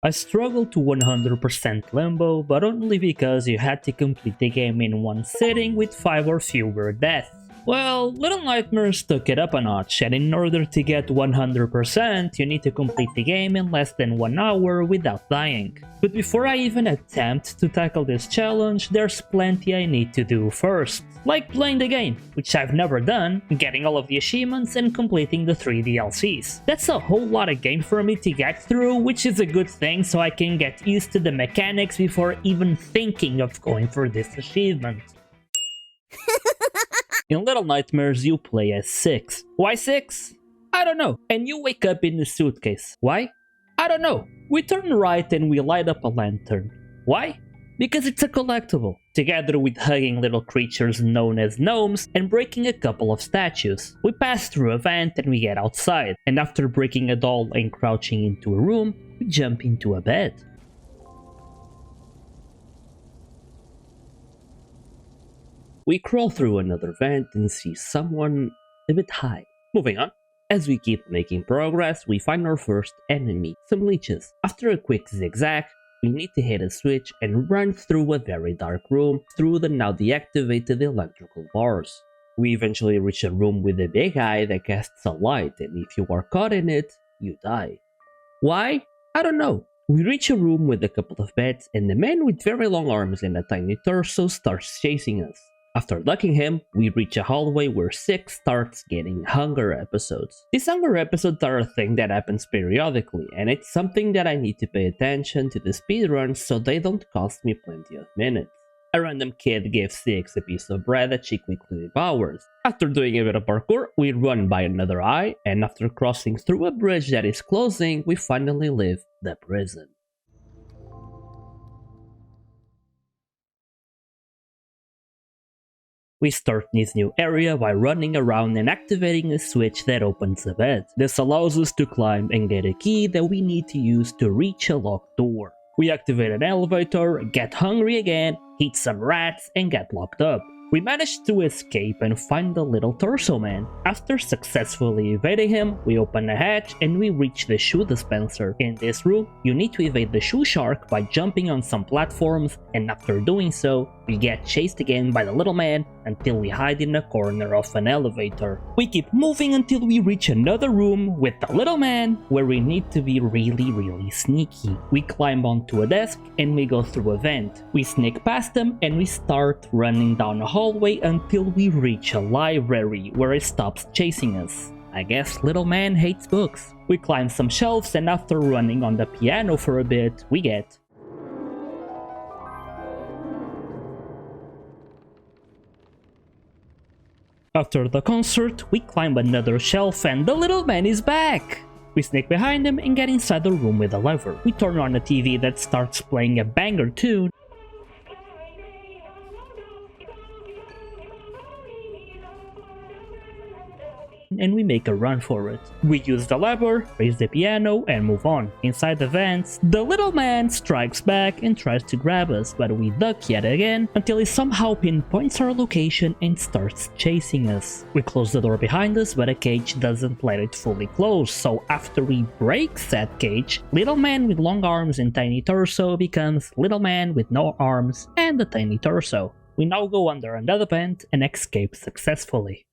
I struggled to 100% Limbo, but only because you had to complete the game in one sitting with 5 or fewer deaths. Well, Little Nightmares took it up a notch, and in order to get 100%, you need to complete the game in less than 1 hour without dying. But before I even attempt to tackle this challenge, there's plenty I need to do first. Like playing the game, which I've never done, getting all of the achievements and completing the 3 DLCs. That's a whole lot of game for me to get through, which is a good thing so I can get used to the mechanics before even thinking of going for this achievement. In Little Nightmares, you play as 6. Why 6? I don't know. And you wake up in a suitcase. Why? I don't know. We turn right and we light up a lantern. Why? Because it's a collectible, together with hugging little creatures known as Nomes and breaking a couple of statues. We pass through a vent and we get outside, and after breaking a doll and crouching into a room, we jump into a bed. We crawl through another vent and see someone a bit high. Moving on. As we keep making progress, we find our first enemy, some leeches. After a quick zigzag, we need to hit a switch and run through a very dark room through the now deactivated electrical bars. We eventually reach a room with a big eye that casts a light, and if you are caught in it, you die. Why? I don't know. We reach a room with a couple of beds, and the man with very long arms and a tiny torso starts chasing us. After ducking him, we reach a hallway where 6 starts getting hunger episodes. These hunger episodes are a thing that happens periodically, and it's something that I need to pay attention to the speedruns so they don't cost me plenty of minutes. A random kid gives 6 a piece of bread that she quickly devours. After doing a bit of parkour, we run by another eye, and after crossing through a bridge that is closing, we finally leave the prison. We start this new area by running around and activating a switch that opens a bed. This allows us to climb and get a key that we need to use to reach a locked door. We activate an elevator, get hungry again, hit some rats, and get locked up. We manage to escape and find the little torso man. After successfully evading him, we open a hatch and we reach the shoe dispenser. In this room, you need to evade the shoe shark by jumping on some platforms, and after doing so, we get chased again by the little man until we hide in a corner of an elevator. We keep moving until we reach another room with the little man, where we need to be really sneaky. We climb onto a desk and we go through a vent. We sneak past him and we start running down a hallway until we reach a library where he stops chasing us. I guess little man hates books. We climb some shelves, and after running on the piano for a bit, we get After the concert, we climb another shelf and the little man is back! We sneak behind him and get inside the room with a lever. We turn on a TV that starts playing a banger tune, and we make a run for it. We use the lever, raise the piano, and move on. Inside the vents, the little man strikes back and tries to grab us, but we duck yet again until he somehow pinpoints our location and starts chasing us. We close the door behind us, but a cage doesn't let it fully close, so after we break that cage, little man with long arms and tiny torso becomes little man with no arms and a tiny torso. We now go under another vent and escape successfully.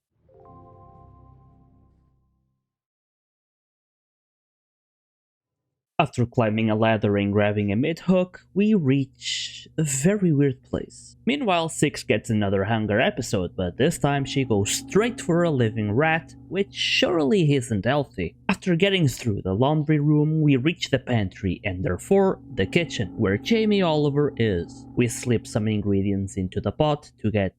After climbing a ladder and grabbing a mid-hook, we reach a very weird place. Meanwhile, 6 gets another hunger episode, but this time she goes straight for a living rat, which surely isn't healthy. After getting through the laundry room, we reach the pantry and therefore the kitchen, where Jamie Oliver is. We slip some ingredients into the pot to get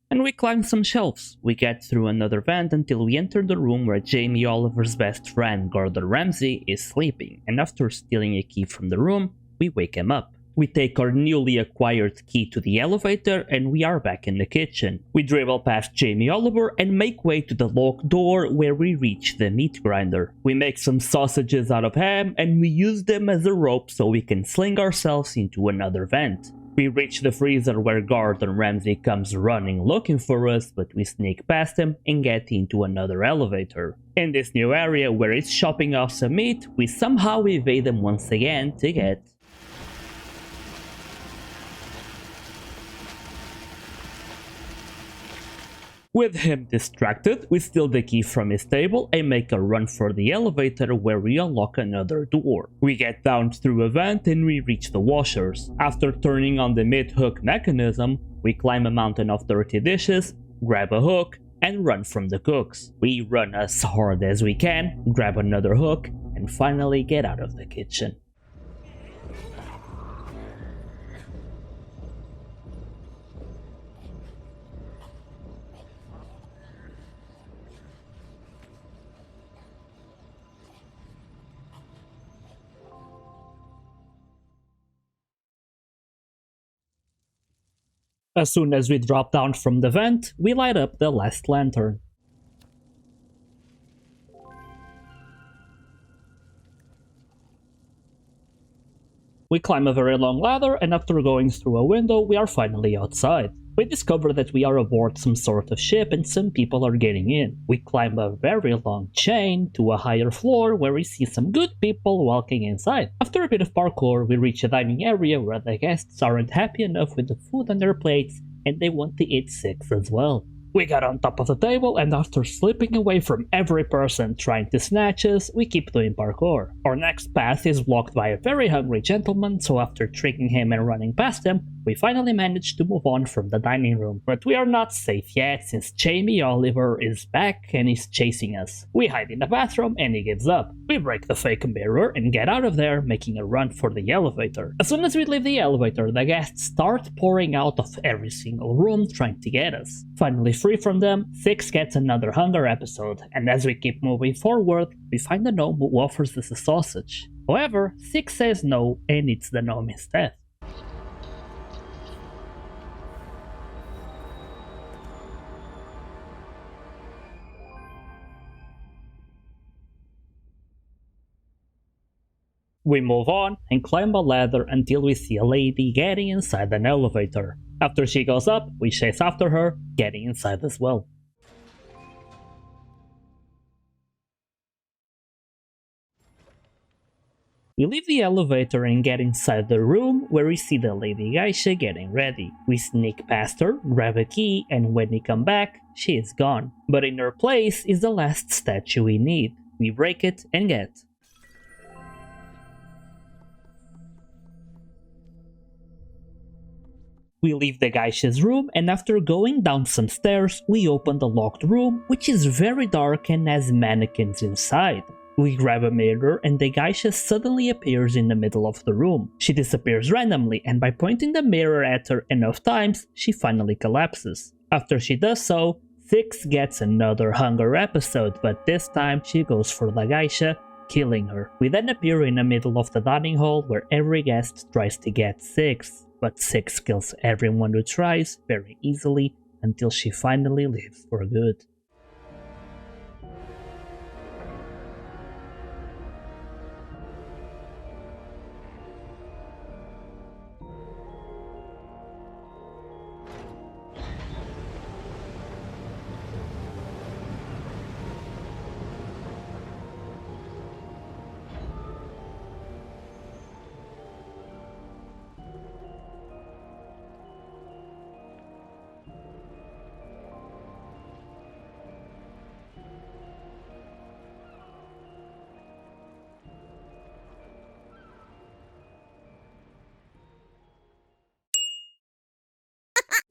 and we climb some shelves. We get through another vent until we enter the room where Jamie Oliver's best friend Gordon Ramsay is sleeping, and after stealing a key from the room, we wake him up. We take our newly acquired key to the elevator and we are back in the kitchen. We dribble past Jamie Oliver and make way to the locked door where we reach the meat grinder. We make some sausages out of ham and we use them as a rope so we can sling ourselves into another vent. We reach the freezer where Gordon Ramsay comes running looking for us, but we sneak past him and get into another elevator. In this new area where he's chopping off some meat, we somehow evade him once again to get With him distracted, we steal the key from his table and make a run for the elevator where we unlock another door. We get down through a vent and we reach the washers. After turning on the mid-hook mechanism, we climb a mountain of dirty dishes, grab a hook, and run from the cooks. We run as hard as we can, grab another hook, and finally get out of the kitchen. As soon as we drop down from the vent, we light up the last lantern. We climb a very long ladder, and after going through a window, we are finally outside. We discover that we are aboard some sort of ship and some people are getting in. We climb a very long chain to a higher floor where we see some good people walking inside. After a bit of parkour, we reach a dining area where the guests aren't happy enough with the food on their plates and they want to eat 6 as well. We got on top of the table, and after slipping away from every person trying to snatch us, we keep doing parkour. Our next path is blocked by a very hungry gentleman, so after tricking him and running past him, we finally manage to move on from the dining room. But we are not safe yet, since Jamie Oliver is back and is chasing us. We hide in the bathroom and he gives up. We break the fake mirror and get out of there, making a run for the elevator. As soon as we leave the elevator, the guests start pouring out of every single room trying to get us. Finally free from them, 6 gets another hunger episode, and as we keep moving forward, we find a gnome who offers us a sausage. However, 6 says no and eats the gnome instead. We move on and climb a ladder until we see a lady getting inside an elevator. After she goes up, we chase after her, getting inside as well. We leave the elevator and get inside the room where we see the Lady Geisha getting ready. We sneak past her, grab a key, and when we come back, she is gone. But in her place is the last statue we need. We break it and get We leave the Geisha's room, and after going down some stairs, we open the locked room, which is very dark and has mannequins inside. We grab a mirror and the Geisha suddenly appears in the middle of the room. She disappears randomly, and by pointing the mirror at her enough times, she finally collapses. After she does so, 6 gets another hunger episode, but this time she goes for the Geisha, killing her. We then appear in the middle of the dining hall where every guest tries to get 6. But 6 kills everyone who tries very easily until she finally leaves for good.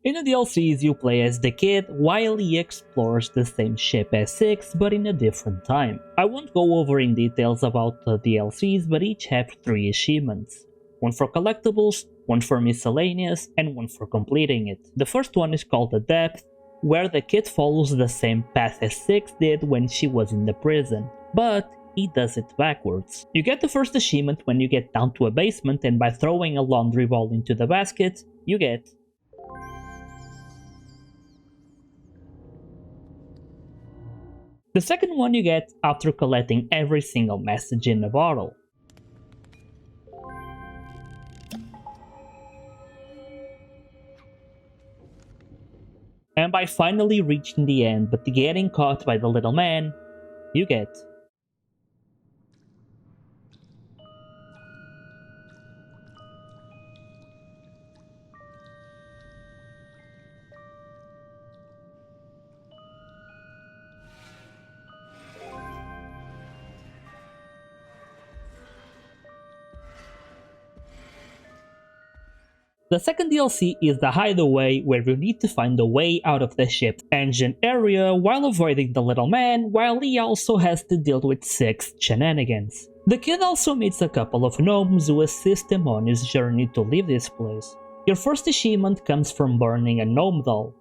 In the DLCs, you play as the kid while he explores the same ship as 6, but in a different time. I won't go over in details about the DLCs, but each have 3 achievements. One for collectibles, one for miscellaneous, and one for completing it. The first one is called The Depth, where the kid follows the same path as 6 did when she was in the prison, but he does it backwards. You get the first achievement when you get down to a basement, and by throwing a laundry ball into the basket, you get the second one you get after collecting every single message in a bottle. thereby finally reaching the end, but getting caught by the little man you get. The second DLC is the Hideaway, where you need to find a way out of the ship's engine area while avoiding the little man, while he also has to deal with 6 shenanigans. The kid also meets a couple of gnomes who assist him on his journey to leave this place. Your first achievement comes from burning a gnome doll.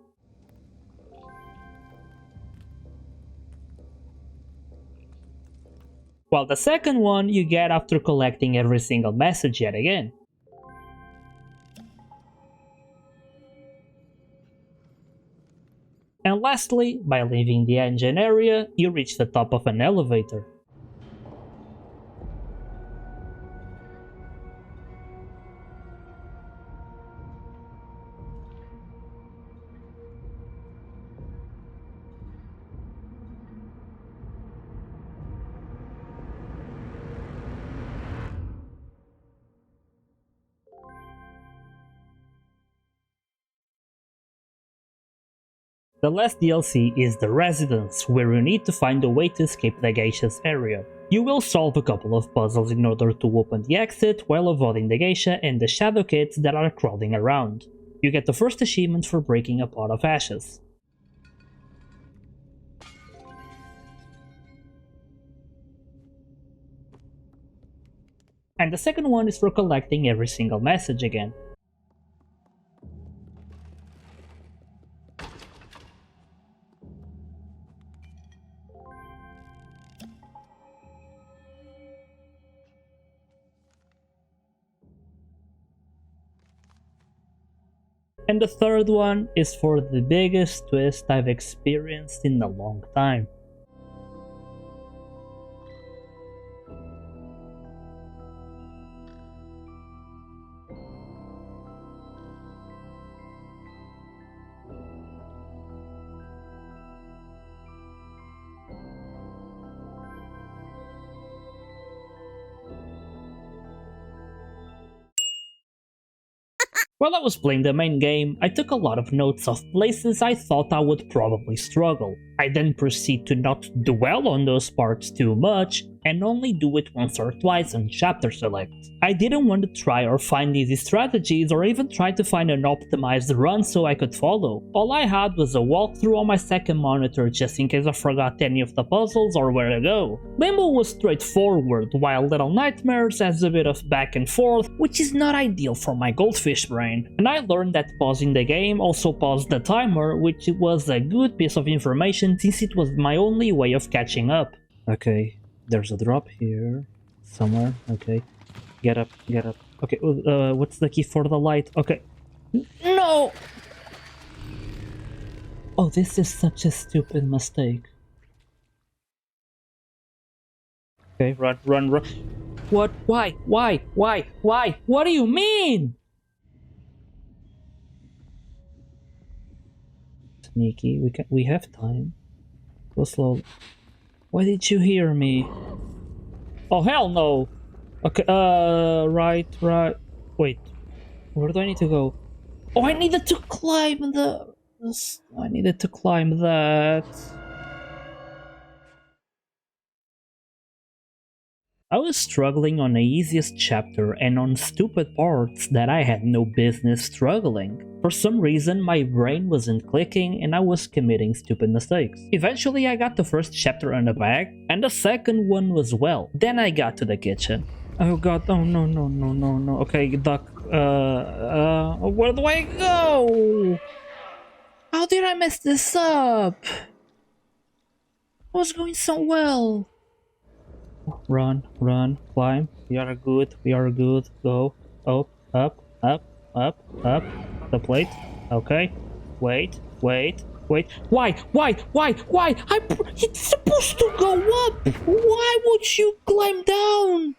While the second one you get after collecting every single message yet again. And lastly, by leaving the engine area, you reach the top of an elevator. The last DLC is The Residence, where you need to find a way to escape the geisha's area. You will solve a couple of puzzles in order to open the exit while avoiding the geisha and the shadow kids that are crawling around. You get the first achievement for breaking a pot of ashes. And the second one is for collecting every single message again. And the third one is for the biggest twist I've experienced in a long time. While I was playing the main game, I took a lot of notes of places I thought I would probably struggle. I then proceed to not dwell on those parts too much, and only do it once or twice on chapter select. I didn't want to try or find easy strategies or even try to find an optimized run so I could follow. All I had was a walkthrough on my second monitor just in case I forgot any of the puzzles or where to go. Limbo was straightforward, while Little Nightmares has a bit of back and forth, which is not ideal for my goldfish brain. And I learned that pausing the game also paused the timer, which was a good piece of information since it was my only way of catching up. Okay. There's a drop here, somewhere, okay. Get up, get up. Okay, what's the key for the light? Okay. No! Oh, this is such a stupid mistake. Okay, run, run, run. What? Why? Why? Why? Why? What do you mean? Sneaky, we have time. Go slow. Why did you hear me? Oh, hell no! Okay, right. Wait, where do I need to go? Oh, I needed to climb I needed to climb that. I was struggling on the easiest chapter and on stupid parts that I had no business struggling. For some reason my brain wasn't clicking and I was committing stupid mistakes. Eventually I got the first chapter on the bag and the second one as well. Then I got to the kitchen. Oh god, oh no. Okay, duck, where do I go? How did I mess this up? It was going so well. Run, climb. We are good. Go. Up. The plate. Okay. Wait. Why? It's supposed to go up. Why would you climb down?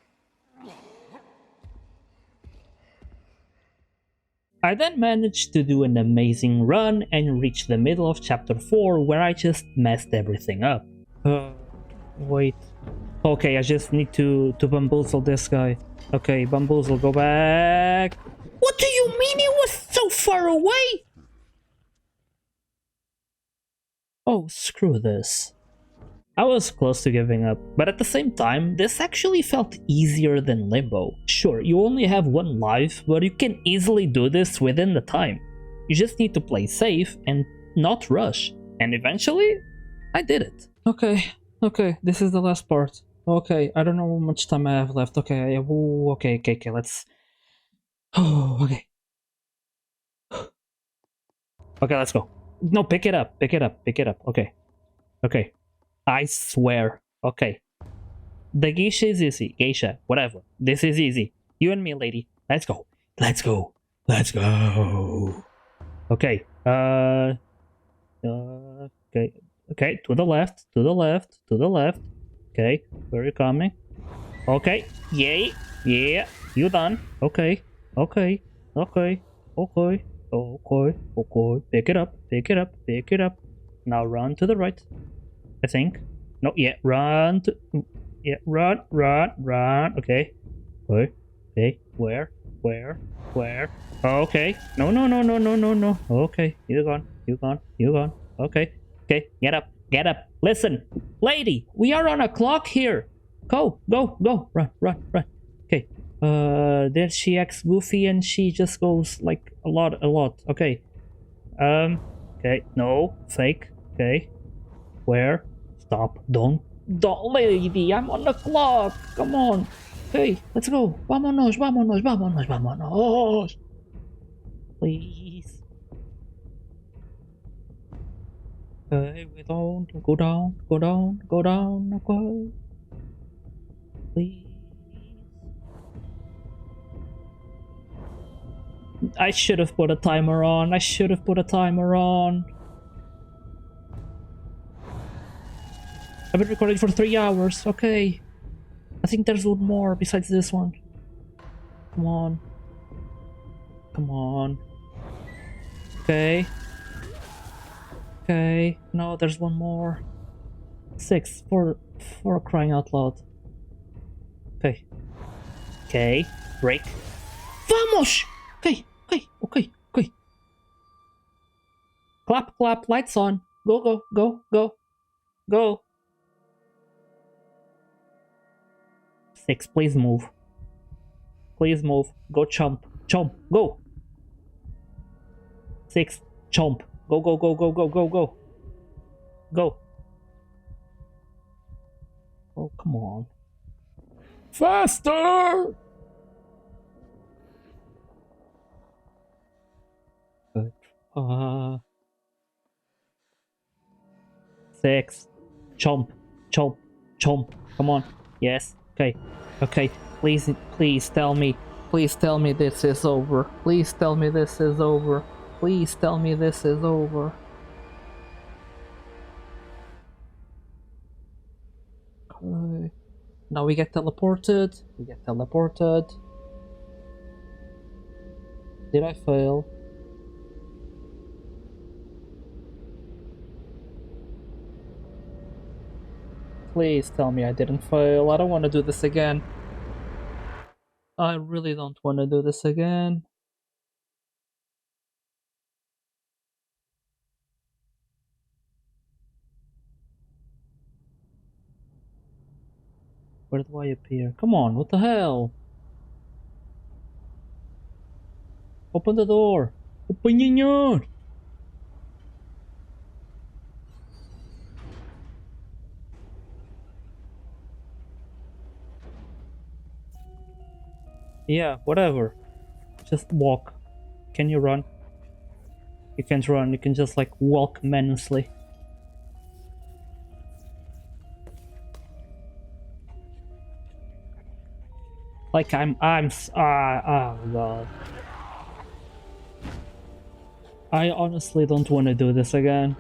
I then managed to do an amazing run and reach the middle of chapter 4 where I just messed everything up. Wait. Okay, I just need to bamboozle this guy. Okay, bamboozle, go back. What do you mean it was so far away? Oh, screw this. I was close to giving up, but at the same time, this actually felt easier than Limbo. Sure, you only have one life, but you can easily do this within the time. You just need to play safe and not rush. And eventually, I did it. Okay, this is the last part. Okay, I don't know how much time I have left. Okay, okay, let's... Oh, okay. Okay, let's go. No, pick it up. Okay. I swear. Okay. The geisha is easy. Geisha, whatever. This is easy. You and me, lady. Let's go. Okay. Okay. To the left. Okay. Where are you coming? Okay. Yay. Yeah. You done. Okay. Pick it up. Now run to the right. I think. No, yeah, run. Run. Okay. Okay. Where? Okay. No. Okay. You gone. Okay. Get up. Listen, lady, we are on a clock here. Go. Run. Okay. Then she acts goofy and she just goes like a lot. Okay. Okay. No. Fake. Okay. Where? Stop. Don't, lady. I'm on the clock. Come on. Hey, let's go. Vámonos. Please. Okay, we don't. Go down. Okay. Please. I should have put a timer on. I've been recording for 3 hours. Okay. I think there's one more besides this one. Come on. Okay. No, there's one more. 6 for crying out loud. Okay. Break. Vamos! Okay. Clap. Lights on. Go. 6, please move. Go chomp, go. 6, chomp. Go. Oh, come on. Faster! Good. 6, chomp. Come on. Yes. Okay. Please tell me this is over. Okay. Now we get teleported. Did I fail? Please tell me I didn't fail. I don't want to do this again. I really don't want to do this again. Where do I appear? Come on, what the hell? Open the door. Open your door. Yeah, whatever. Just walk. Can you run? You can't run, you can just like walk menacingly. Like oh god. I honestly don't want to do this again.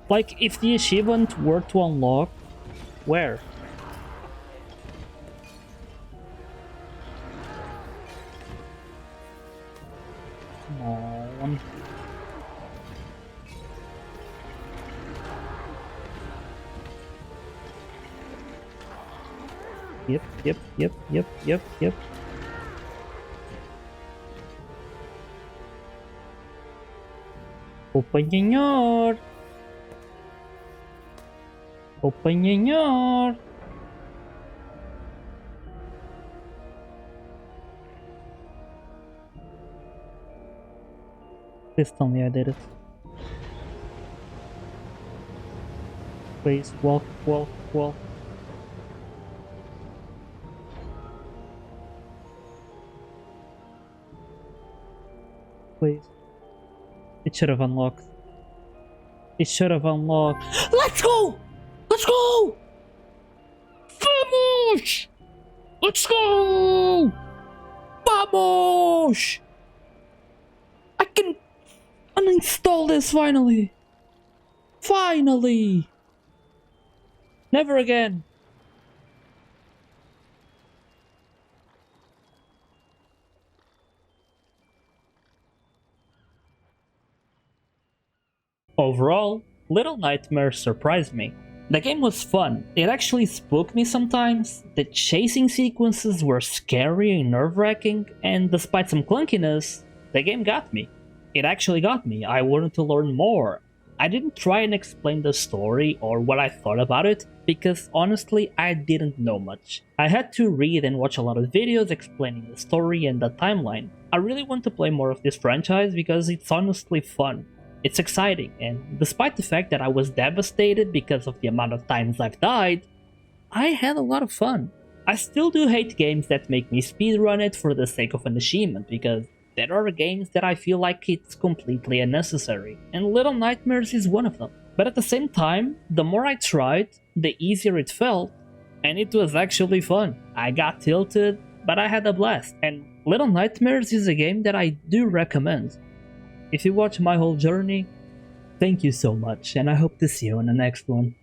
Like, if the achievement were to unlock... Where? on. Yep. Open your. Please tell me I did it. Please, walk. Please. It should have unlocked. Let's go! Vamos! Let's go! Vamos! I can uninstall this finally! Never again! Overall, Little Nightmares surprised me. The game was fun, it actually spooked me sometimes, the chasing sequences were scary and nerve-wracking, and despite some clunkiness, the game got me. It actually got me, I wanted to learn more. I didn't try and explain the story or what I thought about it, because honestly I didn't know much. I had to read and watch a lot of videos explaining the story and the timeline. I really want to play more of this franchise because it's honestly fun. It's exciting, and despite the fact that I was devastated because of the amount of times I've died, I had a lot of fun. I still do hate games that make me speedrun it for the sake of an achievement, because there are games that I feel like it's completely unnecessary, and Little Nightmares is one of them. But at the same time, the more I tried, the easier it felt, and it was actually fun. I got tilted, but I had a blast, and Little Nightmares is a game that I do recommend. If you watch my whole journey, thank you so much, and I hope to see you in the next one.